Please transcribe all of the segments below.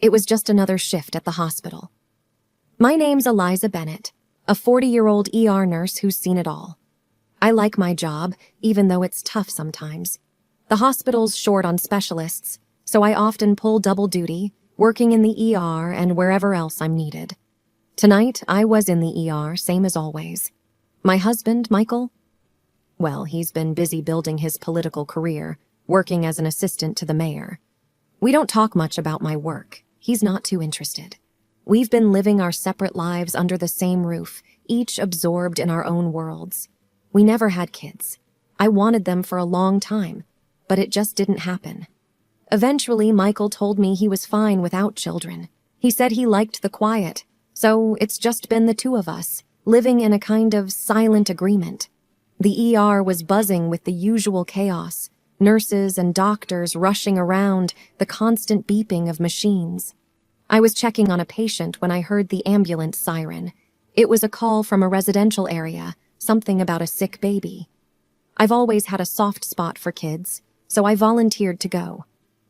It was just another shift at the hospital. My name's Eliza Bennett, a 40-year-old ER nurse who's seen it all. I like my job, even though it's tough sometimes. The hospital's short on specialists, so I often pull double duty, working in the ER and wherever else I'm needed. Tonight, I was in the ER, same as always. My husband, Michael? Well, he's been busy building his political career, working as an assistant to the mayor. We don't talk much about my work. He's not too interested. We've been living our separate lives under the same roof, each absorbed in our own worlds. We never had kids. I wanted them for a long time, but it just didn't happen. Eventually, Michael told me he was fine without children. He said he liked the quiet, so it's just been the two of us, living in a kind of silent agreement. The ER was buzzing with the usual chaos, nurses and doctors rushing around, the constant beeping of machines. I was checking on a patient when I heard the ambulance siren. It was a call from a residential area, something about a sick baby. I've always had a soft spot for kids, so I volunteered to go.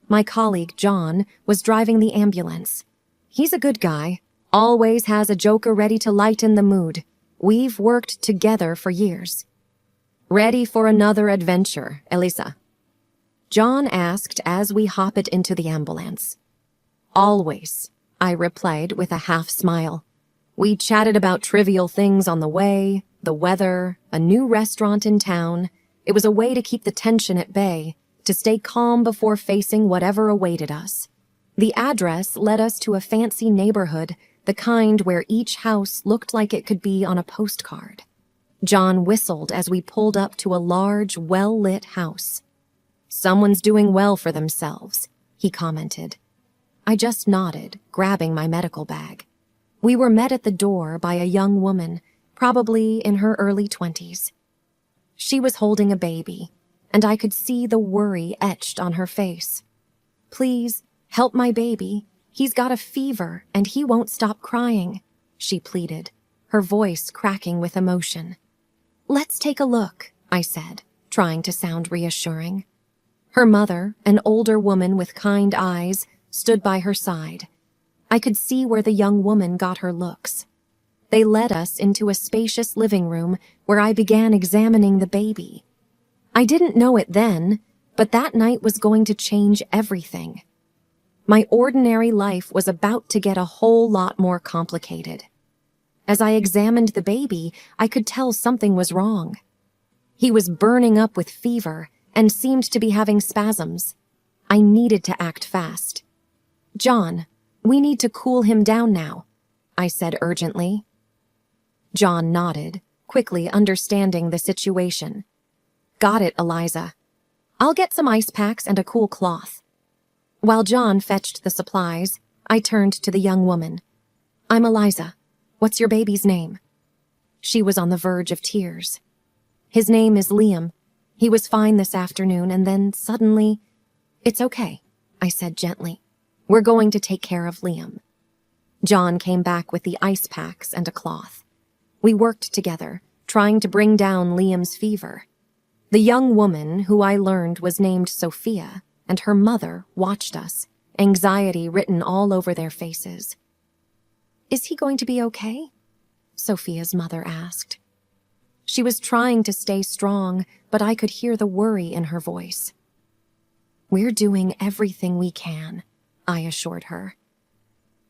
My colleague, John, was driving the ambulance. He's a good guy, always has a joker ready to lighten the mood. We've worked together for years. Ready for another adventure, Elisa? John asked as we hopped into the ambulance. Always, I replied with a half smile. We chatted about trivial things on the way, the weather, a new restaurant in town. It was a way to keep the tension at bay, to stay calm before facing whatever awaited us. The address led us to a fancy neighborhood, the kind where each house looked like it could be on a postcard. John whistled as we pulled up to a large, well-lit house. Someone's doing well for themselves, he commented. I just nodded, grabbing my medical bag. We were met at the door by a young woman, probably in her early 20s. She was holding a baby, and I could see the worry etched on her face. Please, help my baby. He's got a fever, and he won't stop crying, she pleaded, her voice cracking with emotion. Let's take a look, I said, trying to sound reassuring. Her mother, an older woman with kind eyes, stood by her side. I could see where the young woman got her looks. They led us into a spacious living room where I began examining the baby. I didn't know it then, but that night was going to change everything. My ordinary life was about to get a whole lot more complicated. As I examined the baby, I could tell something was wrong. He was burning up with fever and seemed to be having spasms. I needed to act fast. John, we need to cool him down now, I said urgently. John nodded, quickly understanding the situation. Got it, Eliza. I'll get some ice packs and a cool cloth. While John fetched the supplies, I turned to the young woman. I'm Eliza. What's your baby's name? She was on the verge of tears. His name is Liam. He was fine this afternoon, and then suddenly... It's okay, I said gently. We're going to take care of Liam. John came back with the ice packs and a cloth. We worked together, trying to bring down Liam's fever. The young woman, who I learned was named Sophia, and her mother watched us, anxiety written all over their faces. Is he going to be okay? Sophia's mother asked. She was trying to stay strong, but I could hear the worry in her voice. We're doing everything we can, I assured her.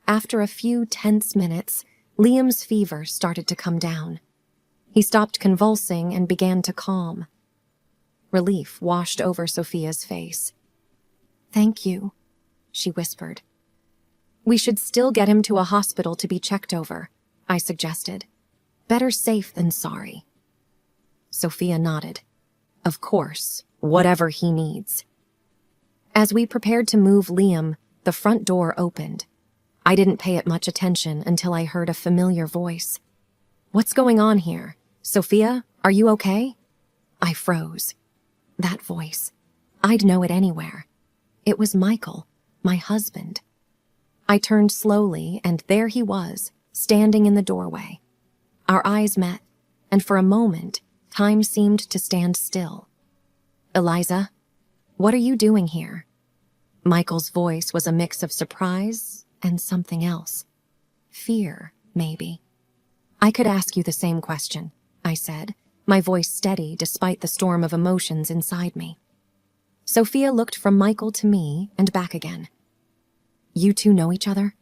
After a few tense minutes, Liam's fever started to come down. He stopped convulsing and began to calm. Relief washed over Sophia's face. Thank you, she whispered. We should still get him to a hospital to be checked over, I suggested. Better safe than sorry. Sophia nodded. Of course, whatever he needs. As we prepared to move Liam, the front door opened. I didn't pay it much attention until I heard a familiar voice. What's going on here? Sophia, are you okay? I froze. That voice. I'd know it anywhere. It was Michael, my husband. I turned slowly, and there he was, standing in the doorway. Our eyes met, and for a moment, time seemed to stand still. Eliza, what are you doing here? Michael's voice was a mix of surprise and something else. Fear, maybe. I could ask you the same question, I said, my voice steady despite the storm of emotions inside me. Sophia looked from Michael to me and back again. You two know each other?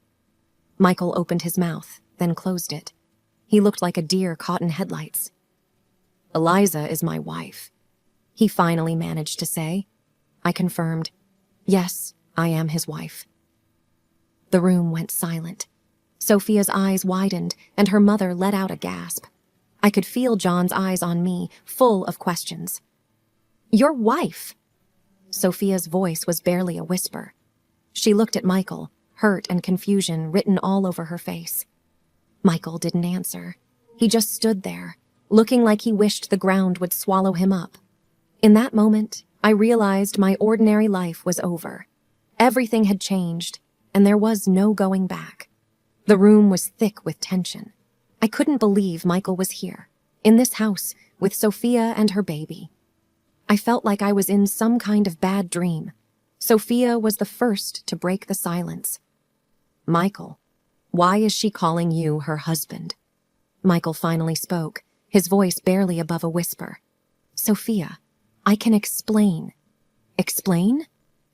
Michael opened his mouth, then closed it. He looked like a deer caught in headlights. Eliza is my wife, he finally managed to say. I confirmed, yes, I am his wife. The room went silent. Sophia's eyes widened, and her mother let out a gasp. I could feel John's eyes on me, full of questions. Your wife? Sophia's voice was barely a whisper. She looked at Michael, hurt and confusion written all over her face. Michael didn't answer. He just stood there, looking like he wished the ground would swallow him up. In that moment, I realized my ordinary life was over. Everything had changed, and there was no going back. The room was thick with tension. I couldn't believe Michael was here, in this house, with Sophia and her baby. I felt like I was in some kind of bad dream. Sophia was the first to break the silence. Michael, why is she calling you her husband? Michael finally spoke, his voice barely above a whisper. Sophia, I can explain. Explain?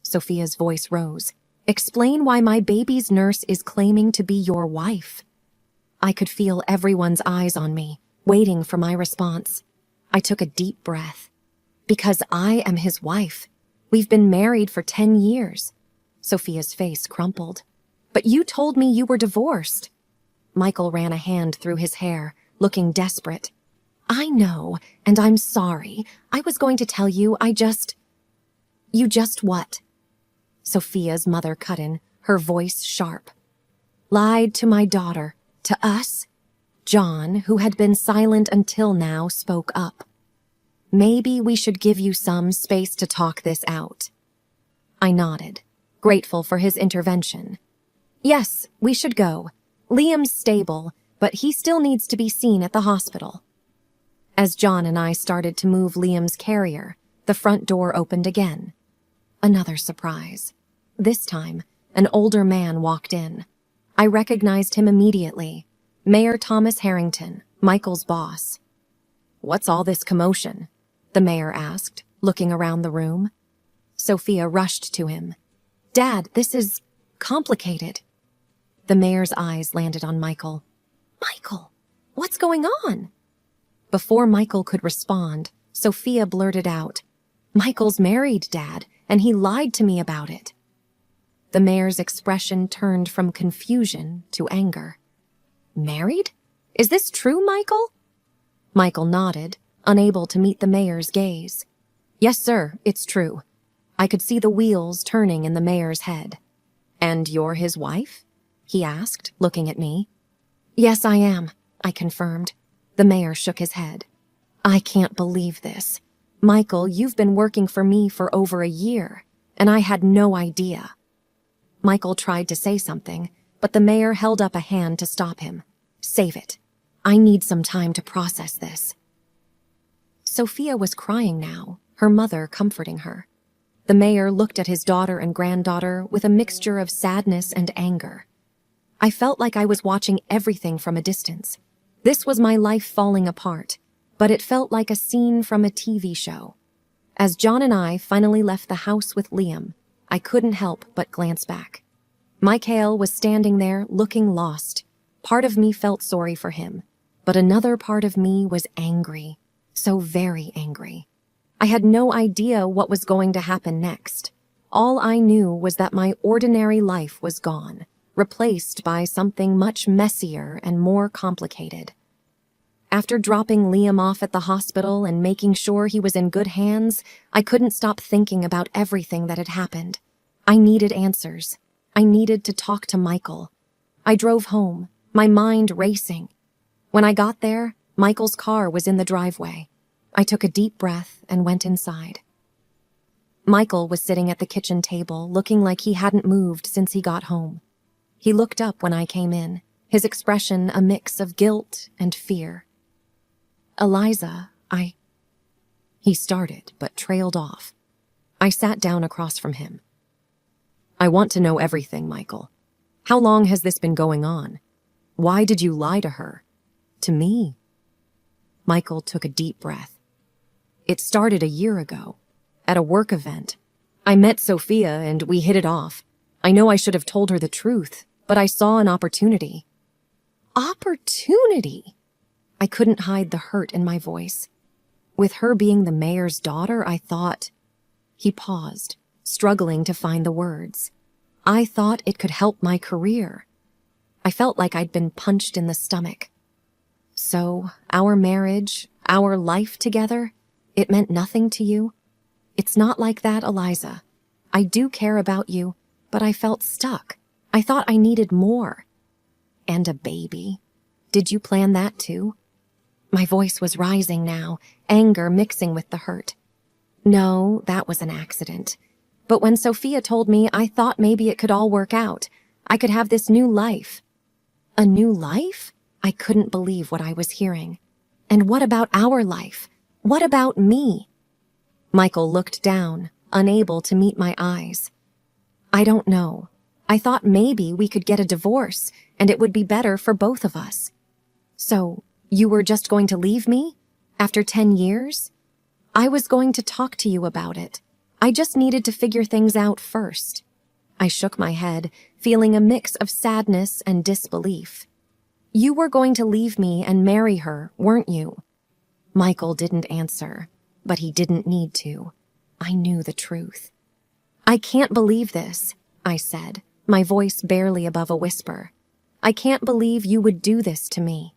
Sophia's voice rose. Explain why my baby's nurse is claiming to be your wife. I could feel everyone's eyes on me, waiting for my response. I took a deep breath. Because I am his wife. We've been married for 10 years. Sophia's face crumpled. But you told me you were divorced. Michael ran a hand through his hair, looking desperate. I know, and I'm sorry. I was going to tell you, You just what? Sophia's mother cut in, her voice sharp. Lied to my daughter, to us. John, who had been silent until now, spoke up. Maybe we should give you some space to talk this out. I nodded, grateful for his intervention. Yes, we should go. Liam's stable, but he still needs to be seen at the hospital. As John and I started to move Liam's carrier, the front door opened again. Another surprise. This time, an older man walked in. I recognized him immediately. Mayor Thomas Harrington, Michael's boss. What's all this commotion? The mayor asked, looking around the room. Sophia rushed to him. Dad, this is complicated. The mayor's eyes landed on Michael. Michael, what's going on? Before Michael could respond, Sophia blurted out, Michael's married, Dad, and he lied to me about it. The mayor's expression turned from confusion to anger. Married? Is this true, Michael? Michael nodded, unable to meet the mayor's gaze. Yes, sir, it's true. I could see the wheels turning in the mayor's head. And you're his wife? He asked, looking at me. Yes, I am, I confirmed. The mayor shook his head. I can't believe this. Michael, you've been working for me for over a year, and I had no idea. Michael tried to say something, but the mayor held up a hand to stop him. Save it. I need some time to process this. Sophia was crying now, her mother comforting her. The mayor looked at his daughter and granddaughter with a mixture of sadness and anger. I felt like I was watching everything from a distance. This was my life falling apart, but it felt like a scene from a TV show. As John and I finally left the house with Liam, I couldn't help but glance back. Michael was standing there looking lost. Part of me felt sorry for him, but another part of me was angry, so very angry. I had no idea what was going to happen next. All I knew was that my ordinary life was gone, replaced by something much messier and more complicated. After dropping Liam off at the hospital and making sure he was in good hands, I couldn't stop thinking about everything that had happened. I needed answers. I needed to talk to Michael. I drove home, my mind racing. When I got there, Michael's car was in the driveway. I took a deep breath and went inside. Michael was sitting at the kitchen table, looking like he hadn't moved since he got home. He looked up when I came in, his expression a mix of guilt and fear. Eliza, He started, but trailed off. I sat down across from him. I want to know everything, Michael. How long has this been going on? Why did you lie to her? To me?" Michael took a deep breath. "It started a year ago, at a work event. I met Sophia and we hit it off. I know I should have told her the truth, but I saw an opportunity." Opportunity? I couldn't hide the hurt in my voice. With her being the mayor's daughter, I thought... He paused, struggling to find the words. I thought it could help my career. I felt like I'd been punched in the stomach. So, our marriage, our life together, it meant nothing to you? It's not like that, Eliza. I do care about you, but I felt stuck. I thought I needed more. And a baby. Did you plan that too? My voice was rising now, anger mixing with the hurt. No, that was an accident. But when Sophia told me, I thought maybe it could all work out. I could have this new life. A new life? I couldn't believe what I was hearing. And what about our life? What about me? Michael looked down, unable to meet my eyes. I don't know. I thought maybe we could get a divorce, and it would be better for both of us. So, you were just going to leave me? After 10 years? I was going to talk to you about it. I just needed to figure things out first. I shook my head, feeling a mix of sadness and disbelief. You were going to leave me and marry her, weren't you? Michael didn't answer, but he didn't need to. I knew the truth. I can't believe this, I said, my voice barely above a whisper. I can't believe you would do this to me.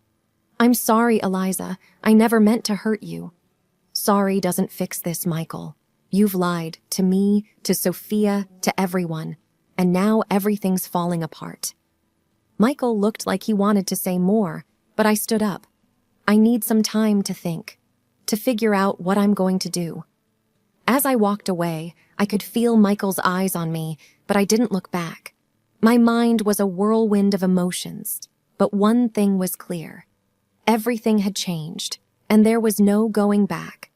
I'm sorry, Eliza. I never meant to hurt you. Sorry doesn't fix this, Michael. You've lied to me, to Sophia, to everyone, and now everything's falling apart. Michael looked like he wanted to say more, but I stood up. I need some time to think, to figure out what I'm going to do. As I walked away, I could feel Michael's eyes on me, but I didn't look back. My mind was a whirlwind of emotions, but one thing was clear. Everything had changed, and there was no going back.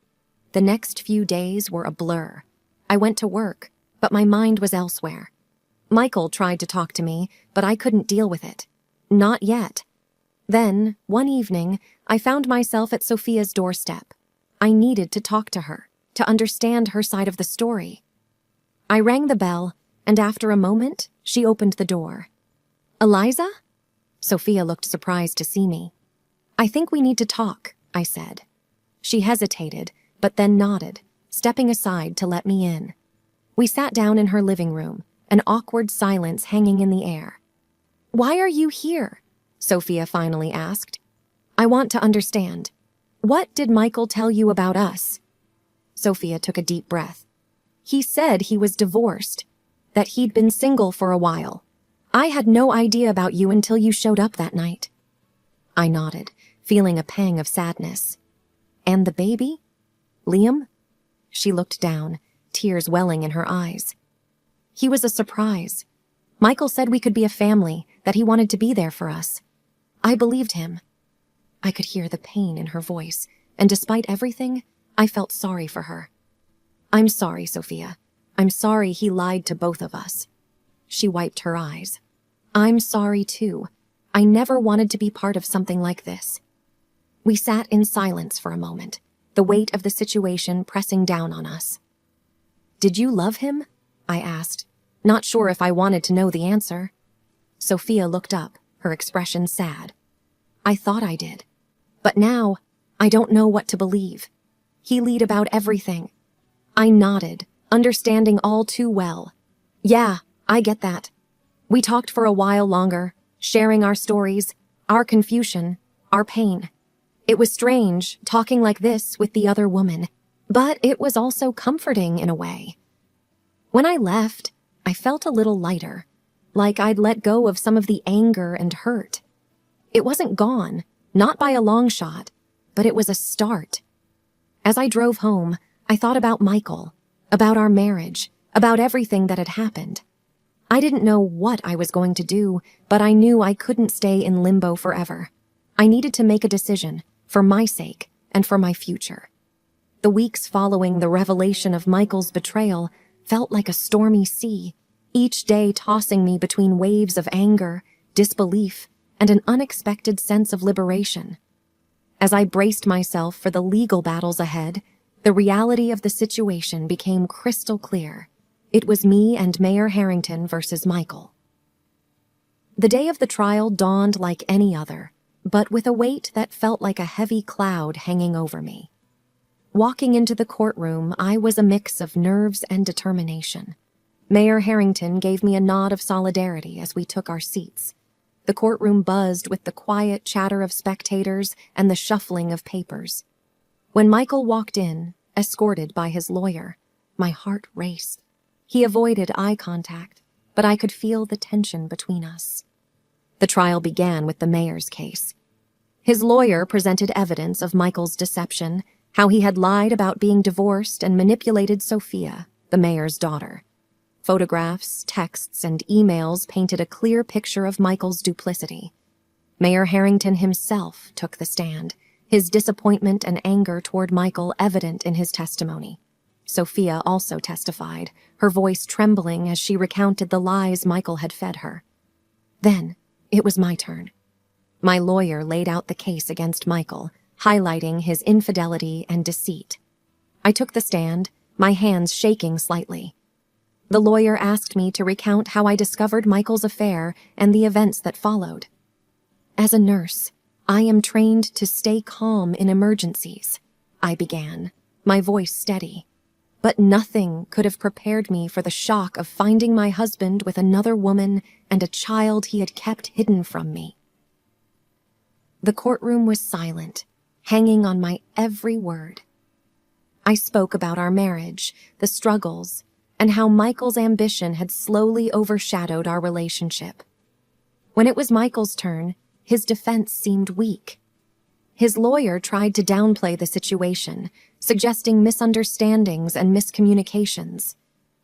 The next few days were a blur. I went to work, but my mind was elsewhere. Michael tried to talk to me, but I couldn't deal with it. Not yet. Then, one evening, I found myself at Sophia's doorstep. I needed to talk to her, to understand her side of the story. I rang the bell, and after a moment, she opened the door. Eliza? Sophia looked surprised to see me. I think we need to talk, I said. She hesitated, but then nodded, stepping aside to let me in. We sat down in her living room, an awkward silence hanging in the air. Why are you here? Sophia finally asked. I want to understand. What did Michael tell you about us? Sophia took a deep breath. He said he was divorced, that he'd been single for a while. I had no idea about you until you showed up that night. I nodded, feeling a pang of sadness. And the baby? Liam? She looked down, tears welling in her eyes. He was a surprise. Michael said we could be a family, that he wanted to be there for us. I believed him. I could hear the pain in her voice, and despite everything, I felt sorry for her. I'm sorry, Sophia. I'm sorry he lied to both of us. She wiped her eyes. I'm sorry, too. I never wanted to be part of something like this. We sat in silence for a moment, the weight of the situation pressing down on us. Did you love him? I asked, not sure if I wanted to know the answer. Sophia looked up, her expression sad. I thought I did. But now, I don't know what to believe. He lied about everything. I nodded, understanding all too well. Yeah, I get that. We talked for a while longer, sharing our stories, our confusion, our pain. It was strange, talking like this with the other woman, but it was also comforting in a way. When I left, I felt a little lighter, like I'd let go of some of the anger and hurt. It wasn't gone, not by a long shot, but it was a start. As I drove home, I thought about Michael, about our marriage, about everything that had happened. I didn't know what I was going to do, but I knew I couldn't stay in limbo forever. I needed to make a decision, for my sake and for my future. The weeks following the revelation of Michael's betrayal felt like a stormy sea. each day tossing me between waves of anger, disbelief, and an unexpected sense of liberation. As I braced myself for the legal battles ahead, the reality of the situation became crystal clear. It was me and Mayor Harrington versus Michael. The day of the trial dawned like any other, but with a weight that felt like a heavy cloud hanging over me. Walking into the courtroom, I was a mix of nerves and determination. Mayor Harrington gave me a nod of solidarity as we took our seats. The courtroom buzzed with the quiet chatter of spectators and the shuffling of papers. When Michael walked in, escorted by his lawyer, my heart raced. He avoided eye contact, but I could feel the tension between us. The trial began with the mayor's case. His lawyer presented evidence of Michael's deception, how he had lied about being divorced and manipulated Sophia, the mayor's daughter. Photographs, texts, and emails painted a clear picture of Michael's duplicity. Mayor Harrington himself took the stand, his disappointment and anger toward Michael evident in his testimony. Sophia also testified, her voice trembling as she recounted the lies Michael had fed her. Then, it was my turn. My lawyer laid out the case against Michael, highlighting his infidelity and deceit. I took the stand, my hands shaking slightly. The lawyer asked me to recount how I discovered Michael's affair and the events that followed. As a nurse, I am trained to stay calm in emergencies, I began, my voice steady. But nothing could have prepared me for the shock of finding my husband with another woman and a child he had kept hidden from me. The courtroom was silent, hanging on my every word. I spoke about our marriage, the struggles, and how Michael's ambition had slowly overshadowed our relationship. When it was Michael's turn, his defense seemed weak. His lawyer tried to downplay the situation, suggesting misunderstandings and miscommunications.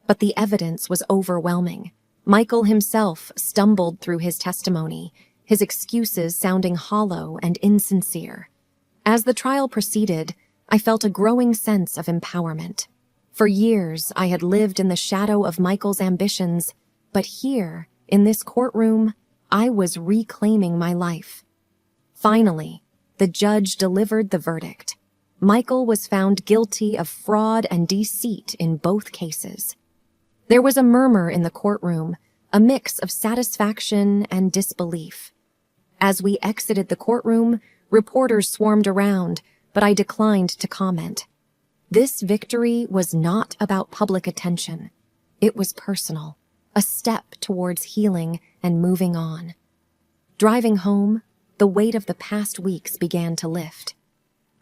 But the evidence was overwhelming. Michael himself stumbled through his testimony, his excuses sounding hollow and insincere. As the trial proceeded, I felt a growing sense of empowerment. For years, I had lived in the shadow of Michael's ambitions, but here, in this courtroom, I was reclaiming my life. Finally, the judge delivered the verdict. Michael was found guilty of fraud and deceit in both cases. There was a murmur in the courtroom, a mix of satisfaction and disbelief. As we exited the courtroom, reporters swarmed around, but I declined to comment. This victory was not about public attention. It was personal, a step towards healing and moving on. Driving home, the weight of the past weeks began to lift.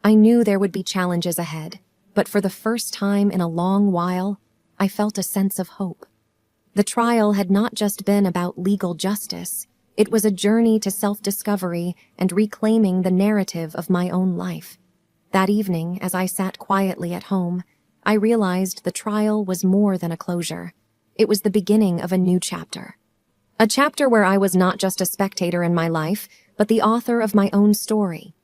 I knew there would be challenges ahead, but for the first time in a long while, I felt a sense of hope. The trial had not just been about legal justice. It was a journey to self-discovery and reclaiming the narrative of my own life. That evening, as I sat quietly at home, I realized the trial was more than a closure. It was the beginning of a new chapter. A chapter where I was not just a spectator in my life, but the author of my own story.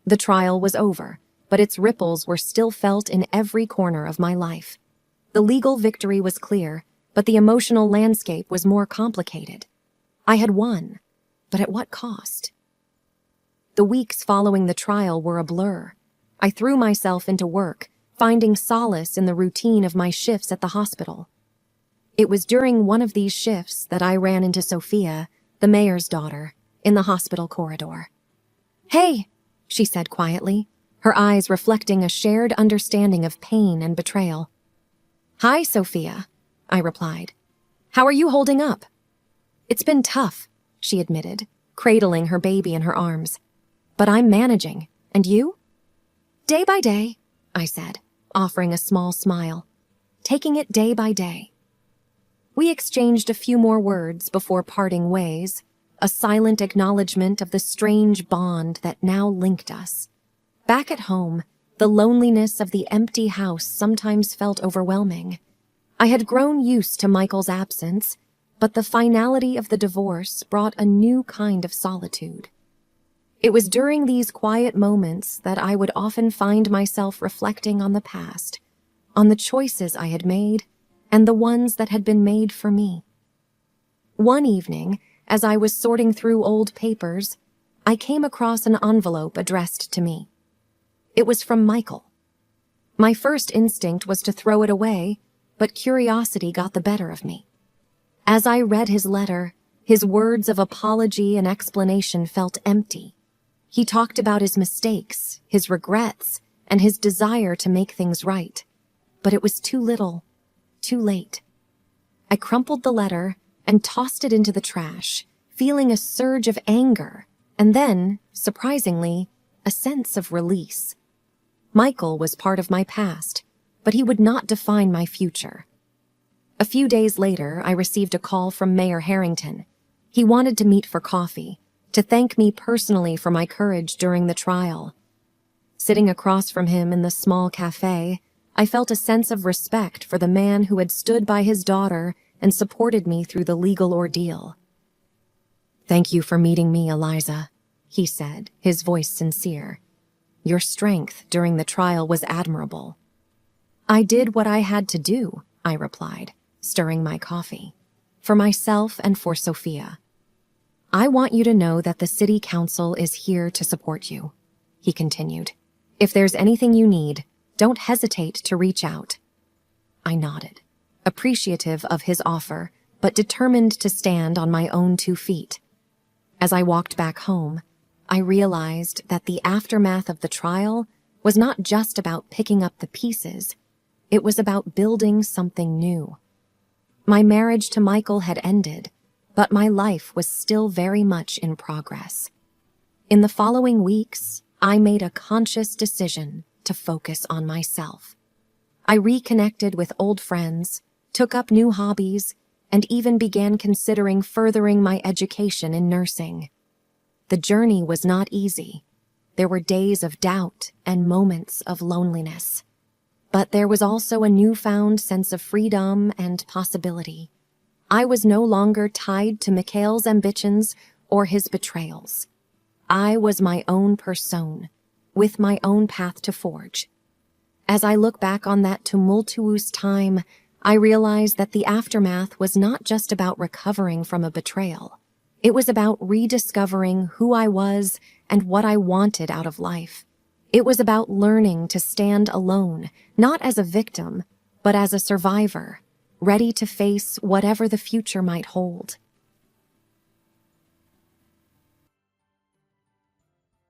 The trial was over, but its ripples were still felt in every corner of my life. The legal victory was clear, but the emotional landscape was more complicated. I had won, but at what cost? The weeks following the trial were a blur. I threw myself into work, finding solace in the routine of my shifts at the hospital. It was during one of these shifts that I ran into Sophia, the mayor's daughter, in the hospital corridor. "Hey," she said quietly, her eyes reflecting a shared understanding of pain and betrayal. "Hi, Sophia," I replied. "How are you holding up?" "It's been tough," she admitted, cradling her baby in her arms. "But I'm managing. And you?" "Day by day," I said, offering a small smile. "Taking it day by day." We exchanged a few more words before parting ways, a silent acknowledgement of the strange bond that now linked us. Back at home, the loneliness of the empty house sometimes felt overwhelming. I had grown used to Michael's absence, but the finality of the divorce brought a new kind of solitude. It was during these quiet moments that I would often find myself reflecting on the past, on the choices I had made, and the ones that had been made for me. One evening, as I was sorting through old papers, I came across an envelope addressed to me. It was from Michael. My first instinct was to throw it away, but curiosity got the better of me. As I read his letter, his words of apology and explanation felt empty. He talked about his mistakes, his regrets, and his desire to make things right. But it was too little, too late. I crumpled the letter and tossed it into the trash, feeling a surge of anger, and then, surprisingly, a sense of release. Michael was part of my past, but he would not define my future. A few days later, I received a call from Mayor Harrington. He wanted to meet for coffee, to thank me personally for my courage during the trial. Sitting across from him in the small cafe, I felt a sense of respect for the man who had stood by his daughter and supported me through the legal ordeal. "Thank you for meeting me, Eliza," he said, his voice sincere. "Your strength during the trial was admirable." "I did what I had to do," I replied, stirring my coffee, "for myself and for Sophia. I want you to know that the City Council is here to support you," he continued. "If there's anything you need, don't hesitate to reach out." I nodded, appreciative of his offer, but determined to stand on my own 2 feet. As I walked back home, I realized that the aftermath of the trial was not just about picking up the pieces, it was about building something new. My marriage to Michael had ended, but my life was still very much in progress. In the following weeks, I made a conscious decision to focus on myself. I reconnected with old friends, took up new hobbies, and even began considering furthering my education in nursing. The journey was not easy. There were days of doubt and moments of loneliness. But there was also a newfound sense of freedom and possibility. I was no longer tied to Mikhail's ambitions or his betrayals. I was my own person, with my own path to forge. As I look back on that tumultuous time, I realize that the aftermath was not just about recovering from a betrayal. It was about rediscovering who I was and what I wanted out of life. It was about learning to stand alone, not as a victim, but as a survivor, ready to face whatever the future might hold.